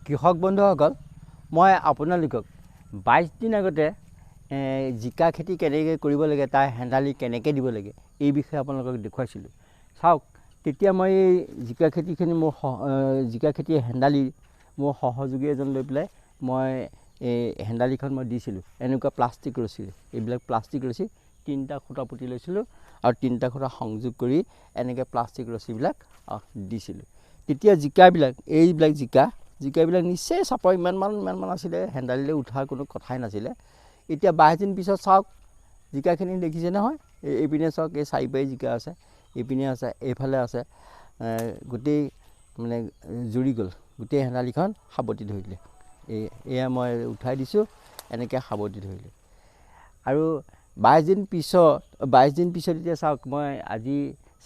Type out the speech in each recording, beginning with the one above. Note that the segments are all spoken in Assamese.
কৃষক বন্ধুসকল, মই আপোনালোকক 22 দিন আগতে জিকা খেতি কেনেকৈ কৰিব লাগে, তাৰ হেন্দালি কেনেকৈ দিব লাগে এই বিষয়ে আপোনালোকক দেখুৱাইছিলোঁ। চাওক, তেতিয়া মই জিকা খেতিখিনি জিকা খেতি হেন্দালি মোৰ সহযোগী এজন লৈ পেলাই মই এই হেন্দালিখন মই দিছিলোঁ। এনেকুৱা প্লাষ্টিক ৰছী, এইবিলাক প্লাষ্টিক ৰছী 3টা খুঁটা পুতি লৈছিলোঁ আৰু 3টা খুঁটা সংযোগ কৰি এনেকৈ প্লাষ্টিক ৰছীবিলাক দিছিলোঁ। তেতিয়া এইবিলাক জিকাবিলাক নিশ্চয় চাপৰ ইমানমান আছিলে, হেন্দালিলৈ উঠাৰ কোনো কথাই নাছিলে। এতিয়া 22 দিন পিছত চাওক, জিকাখিনি দেখিছে নহয়। এইপিনে চাওক, এই 4 পাৰি জিকা আছে, এইপিনে আছে, এইফালে আছে, গোটেই মানে জুৰি গ'ল। গোটেই হেন্দালিখন সাৱটি ধৰিলে। এয়া মই উঠাই দিছোঁ, এনেকৈ সাৱটি ধৰিলে। আৰু 22 দিন পিছত এতিয়া চাওক, মই আজি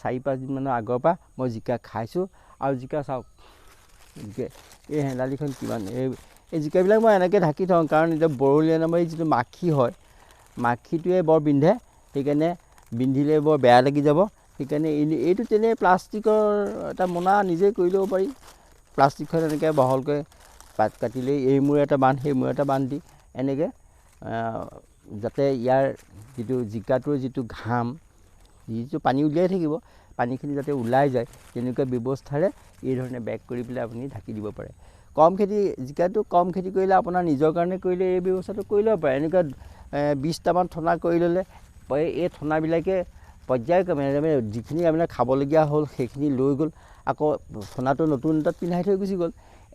4-5 দিনমানৰ আগৰ পৰা মই জিকা খাইছোঁ। আৰু জিকা চাওক, এই হেন্দালিখন কিমান, এই জিকাবিলাক মই এনেকৈ ঢাকি থওঁ, কাৰণ এতিয়া বৰলীয়া নামৰ যিটো মাখি হয়, মাখিটোৱে বৰ বিন্ধে। সেইকাৰণে বিন্ধিলে বৰ বেয়া লাগি যাব। সেইকাৰণে এইটো তেনেই প্লাষ্টিকৰ এটা মোনা নিজেই কৰি ল'ব পাৰি। প্লাষ্টিকখন এনেকৈ বহলকৈ পাত কাটি লৈ এই মূৰ এটা বান্ধ, সেই মূৰ এটা বান্ধ দি এনেকৈ যাতে ইয়াৰ যিটো জিকাটোৰ যিটো ঘাম, যিটো পানী উলিয়াই থাকিব, পানীখিনি যাতে ওলাই যায়, তেনেকুৱা ব্যৱস্থাৰে এই ধৰণে বেগ কৰি পেলাই আপুনি ঢাকি দিব পাৰে। জিকাটো কম খেতি কৰিলে, আপোনাৰ নিজৰ কাৰণে কৰিলে এই ব্যৱস্থাটো কৰি ল'ব পাৰে। এনেকুৱা 20টামান ঠনা কৰি ল'লে, এই ঠনাবিলাকে পৰ্যায়ক্ৰমে যিখিনি আপোনাৰ খাবলগীয়া হ'ল সেইখিনি লৈ গ'ল, আকৌ ঠনাটো নতুন এটাত পিন্ধাই থৈ গুচি গ'ল।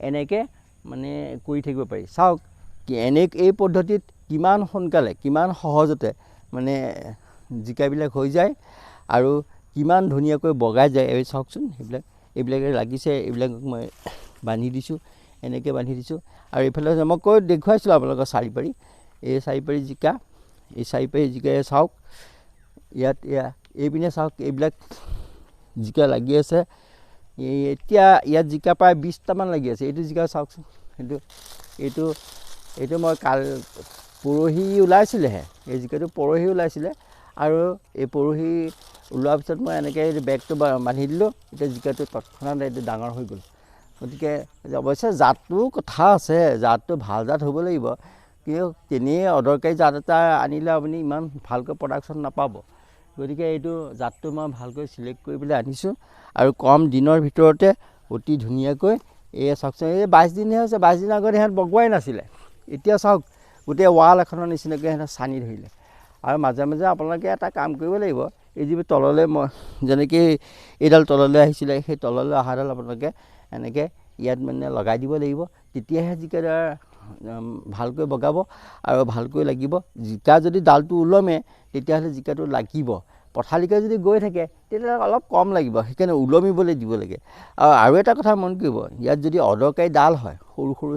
এনেকৈ মানে কৰি থাকিব পাৰি। চাওক, এই পদ্ধতিত কিমান সোনকালে, কিমান সহজতে মানে জিকাবিলাক হৈ যায় আৰু কিমান ধুনীয়াকৈ বগাই যায়। এই চাওকচোন, এইবিলাকে লাগিছে, এইবিলাক মই বান্ধি দিছোঁ, এনেকৈ বান্ধি দিছোঁ। আৰু এইফালে মই দেখুৱাইছিলোঁ আপোনালোকৰ 4 পাৰি, এই 4 পাৰি জিকা, এই 4 পাৰি জিকাই চাওক, এইপিনে চাওক, এইবিলাক জিকা লাগি আছে। এতিয়া ইয়াত জিকা প্ৰায় 20টামান লাগি আছে। এইটো জিকা চাওকচোন, এইটো মই পৰহি ওলাইছিলেহে, এই জিকাটো পৰহি ওলাইছিলে। আৰু এই পৰহি ওলোৱাৰ পিছত মই এনেকৈ বেগটো বান্ধি দিলোঁ। এতিয়া জিকাটো তৎক্ষণাত এইটো ডাঙৰ হৈ গ'ল। গতিকে অৱশ্যে জাতটোও কথা আছে, জাতটো ভাল জাত হ'ব লাগিব। কিন্তু তেনেই অদৰকাৰী জাত এটা আনিলে আপুনি ইমান ভালকৈ প্ৰডাকশ্যন নাপাব। গতিকে এইটো জাতটো মই ভালকৈ চিলেক্ট কৰি পেলাই আনিছোঁ আৰু কম দিনৰ ভিতৰতে অতি ধুনীয়াকৈ চাওকচোন, এই 22 দিনহে হৈছে। 22 দিনৰ আগত সিহঁত বগোৱাই নাছিলে। এতিয়া চাওক, গোটেই ৱাল এখনৰ নিচিনাকৈ সিহঁতে চানি ধৰিলে। আৰু মাজে মাজে আপোনালোকে এটা কাম কৰিব লাগিব, এই যিবোৰ তললৈ যেনেকৈ এইডাল তললৈ আহিছিলে, সেই তললৈ অহাডাল আপোনালোকে এনেকৈ ইয়াত মানে লগাই দিব লাগিব। তেতিয়াহে জিকাডাল ভালকৈ বগাব আৰু ভালকৈ লাগিব। জিকা যদি ডালটো ওলমে, তেতিয়াহ'লে জিকাটো লাগিব। পথালিকৈ যদি গৈ থাকে, তেতিয়াহ'লে অলপ কম লাগিব। সেইকাৰণে ওলমিবলৈ দিব লাগে। আৰু এটা কথা মন কৰিব, ইয়াত যদি অদৰকাৰী ডাল হয়, সৰু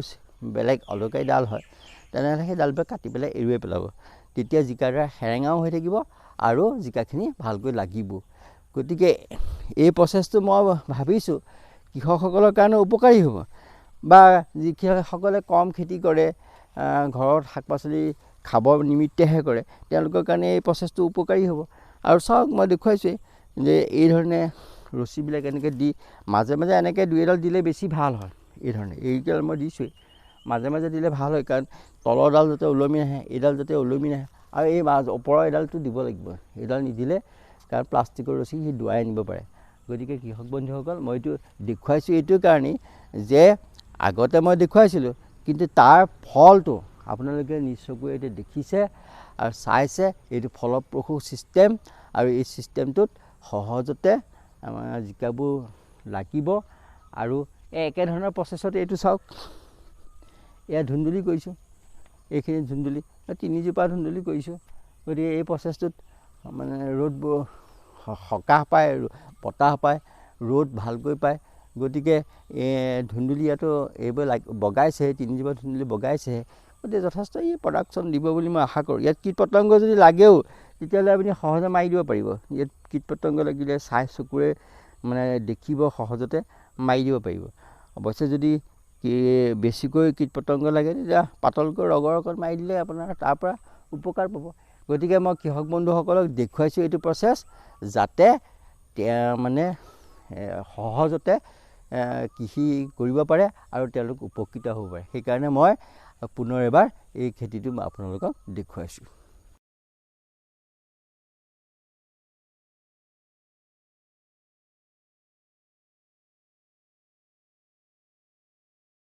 বেলেগ অদৰকাৰী ডাল হয়, তেনেহ'লে সেই ডালবিলাক কাটি পেলাই এৰুৱাই পেলাব। তেতিয়া জিকাডাল সেৰেঙাও হৈ থাকিব আৰু জিকাখিনি ভালকৈ লাগিব। গতিকে এই প্ৰচেছটো মই ভাবিছোঁ কৃষকসকলৰ কাৰণে উপকাৰী হ'ব, বা যিসকলে কম খেতি কৰে, ঘৰত শাক পাচলি খাব নিমিত্তেহে কৰে, তেওঁলোকৰ কাৰণে এই প্ৰচেছটো উপকাৰী হ'ব। আৰু চাওক, মই দেখুৱাইছোঁৱেই যে এই ধৰণে ৰছীবিলাক এনেকৈ দি মাজে মাজে এনেকৈ 2এডাল দিলে বেছি ভাল হয়। এই ধৰণে এইডাল মই দিছোঁৱেই, মাজে মাজে দিলে ভাল হয়, কাৰণ তলৰডাল যাতে ওলমি নাহে, এইডাল যাতে ওলমি নাহে। আৰু এই ওপৰৰ এডালটো দিব লাগিব, এইডাল নিদিলে কাৰণ প্লাষ্টিকৰ ৰছী সি দুৱাই আনিব পাৰে। গতিকে কৃষক বন্ধুসকল, মই এইটো দেখুৱাইছোঁ এইটো কাৰণেই যে আগতে মই দেখুৱাইছিলোঁ, কিন্তু তাৰ ফলটো আপোনালোকে নিজ চকুৰে এতিয়া দেখিছে আৰু চাইছে। এইটো ফলপ্ৰসূ ছিষ্টেম, আৰু এই ছিষ্টেমটোত সহজতে আমাৰ জিকাবোৰ লাগিব। আৰু একেধৰণৰ প্ৰচেছত এইটো চাওক, এয়া ধুন্দুলি কৰিছোঁ, এইখিনি ধুন্দুলি 3জোপা ধুন্দুলি কৰিছোঁ। গতিকে এই প্ৰচেছটোত মানে সকাহ পায়, বতাহ পায়, ৰ'দ ভালকৈ পায়। গতিকে ধুন্দুলি ইয়াতো এইবোৰ বগাইছে, 3জোপা ধুন্দুলি বগাইছেহে। গতিকে যথেষ্ট ই প্ৰডাকশ্যন দিব বুলি মই আশা কৰোঁ। ইয়াত কীট পতংগ যদি লাগেও, তেতিয়াহ'লে আপুনি সহজে মাৰি দিব পাৰিব। ইয়াত কীট পতংগ লাগিলে চকুৰে মানে দেখিব, সহজতে মাৰি দিব পাৰিব। অৱশ্যে যদি বেছিকৈ কীট পতংগ লাগে, তেতিয়া পাতলকৈ ৰগৰ অকণ মাৰি দিলে আপোনাৰ তাৰ পৰা উপকাৰ পাব। গতিকে মই কৃষক বন্ধুসকলক দেখুৱাইছোঁ এইটো প্ৰচেছ, যাতে মানে সহজতে কৃষি কৰিব পাৰে আৰু তেওঁলোক উপকৃত হ'ব পাৰে। সেইকাৰণে মই পুনৰ এবাৰ এই খেতিটো আপোনালোকক দেখুৱাইছোঁ।